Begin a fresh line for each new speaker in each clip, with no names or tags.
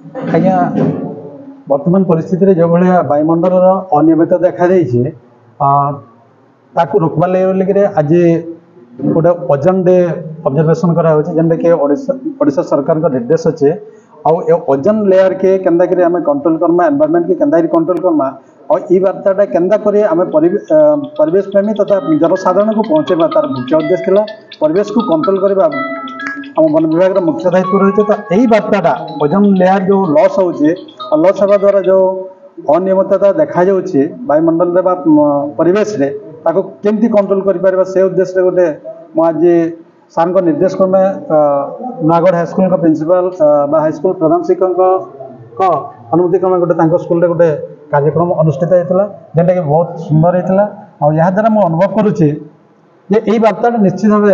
ଆଜ୍ଞା ବର୍ତ୍ତମାନ ପରିସ୍ଥିତିରେ जो भाया वायुमंडल अनियमित देखा ताकू रोकवा लगे आज गोटे ओजन डे ऑब्जर्वेशन करा कि ओडिशा सरकार का निर्देश अच्छे आउ ओजन लेयर के केंदा करी आमे कंट्रोल करमा एनवायरनमेंट के केंदा कंट्रोल करमा और ई वार्ताटा केंदा करी आमे परिवेश प्रेमी तथा जनसाधारण को पहुँचेबा तार मुख्य उद्देश्य थिला परिवेश को कंट्रोल करबा आम वन विभाग मुख्य दायित्व रही है। तो यही वार्ताटा ओजन लेयर जो लॉस होचे लॉस होगा द्वारा जो अनियमितता देखा जाउछि वायुमंडल रे परिवेश रे ताको केमती कंट्रोल करि परबा से उद्देश्य गोटे आज सार को निर्देश क्रमे नयागढ़ हाईस्कल का प्रिंसिपल हाईस्कल प्रधान शिक्षक अनुमति क्रमे गोटे स्कूल गोटे कार्यक्रम अनुष्ठित होता जेनटा कि बहुत सुंदर होता और यहाँ द्वारा मुझे अनुभव करुच्ची जे यही वार्ता निश्चित भाव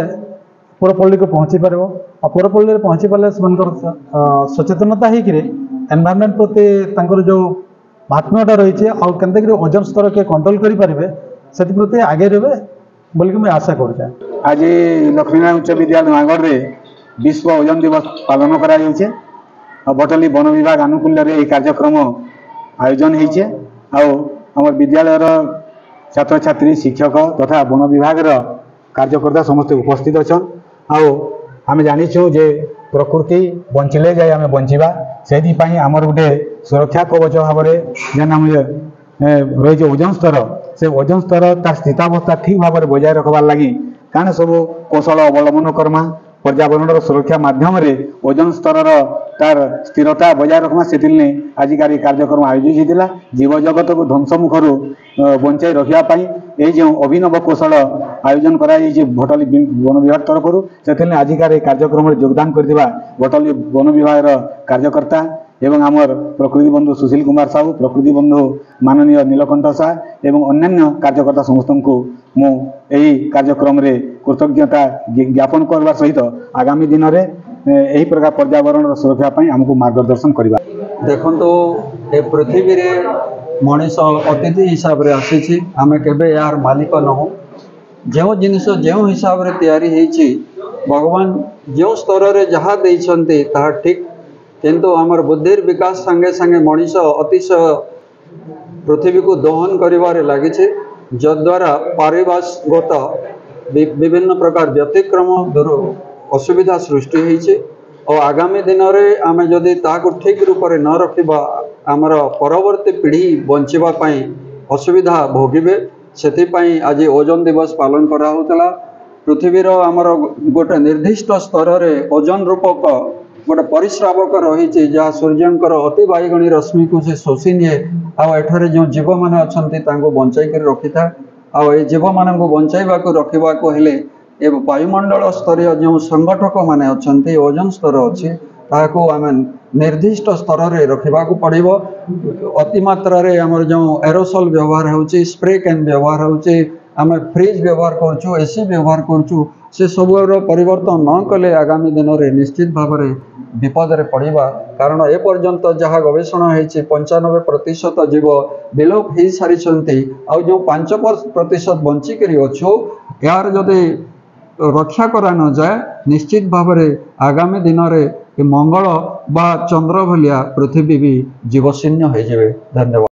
पुरपल्ली को पहुँची पार और पुरपल्ली पहुँची पारे सचेतनता होकर एनवायरनमेंट प्रति जो महात्म्यटा रही है ओजन स्तर के कंट्रोल करेंगे से प्रति आगे रहे बोल मुझे आशा करुचे।
आज लक्ष्मीनारायण उच्च विद्यालय नयागढ़ में विश्व ओजन दिवस पालन कर बटली वन विभाग आनुकूल्य कार्यक्रम आयोजन होइछे आम विद्यालय छात्र छात्री शिक्षक तथा वन विभाग कार्यकर्ता समस्त उपस्थित अच्छा आम जाचु जे प्रकृति बंचिले जाए आम बंचा से आमर गोटे सुरक्षा कवच भाव रही ओजन स्तर से ओजन स्तर तार स्थितावस्था ठीक भाव में बजाय रखबार लगी काण सब कौशल अवलंबन करमा पर्यावरण सुरक्षा माध्यम ओजन स्तर तार स्थिरता बजाय रखमा से आजिकार कार्यक्रम आयोजित होता जीव जगत को ध्वंस मुखर बंचाई रखापी ये जो अभिनव कौशल आयोजन कर भटली वन विभाग तरफ से आजिकार कार्यक्रम योगदान करथिबा भटली वन विभाग कार्यकर्ता एवं आमर प्रकृति बंधु सुशील कुमार साहू प्रकृति बंधु माननीय नीलकंठ साह एवं अन्यान्य कार्यकर्ता समस्त को यही कार्यक्रम रे कृतज्ञता ज्ञापन करने सहित आगामी दिन में यही प्रकार पर्यावरण सुरक्षा आमको मार्गदर्शन करवा।
देखो ए पृथ्वी रे मनीष अतिथि हिसाब से आसी आम के यार मालिक नहूँ जो जिनस जो हिसाब से तैयारी होती भगवान जो स्तर में जहाँ देते ताहा ठीक किंतु आमर बुद्धिर विकास संगे संगे मनीष अतिशय पृथ्वी को दहन कर लगी जद्वारा पारिभाषिकगत विभिन्न प्रकार व्यतिक्रम दूर असुविधा सृष्टि होती और आगामी दिन में आम जदि ताकू ठीक रूप से न रखा आमर परवर्ती पीढ़ी बचाई असुविधा भोगे से आज ओजन दिवस पालन कराला पृथ्वीर आमर गोटे निर्दिष्ट स्तर में ओजन रूपक गोटे परिश्रावक रही जहाँ सूर्यंकर अति बाइगणी रश्मि को से शोषि निए आठे जो जीव मैंने अच्छा बचाई कर रखी था आई जीव मान बचाइवा रखा हेले ए वायुमंडल स्तरीय जो संगठक माने अच्छा ओजन स्तर अच्छी ताकू आम निर्दिष्ट स्तर में रखा पड़ो अतिमात्रा आमर जो एरोसोल व्यवहार होची स्प्रे कैन व्यवहार होची आम फ्रिज व्यवहार करुँ एसी व्यवहार करुँ से सब परिवर्तन न कले आगामी दिन में निश्चित भाव में विपद रे पड़वा कारण ए पर्यंत जहाँ गवेषणा होती 95% जीव विलोप हो सारी आउ जो 5% बंचिक अच्छु यार जदि रक्षा करा न जाए निश्चित भाव में आगामी दिन में मंगल बा चंद्र भलिया पृथ्वी भी जीवशून्य हो जाए। धन्यवाद।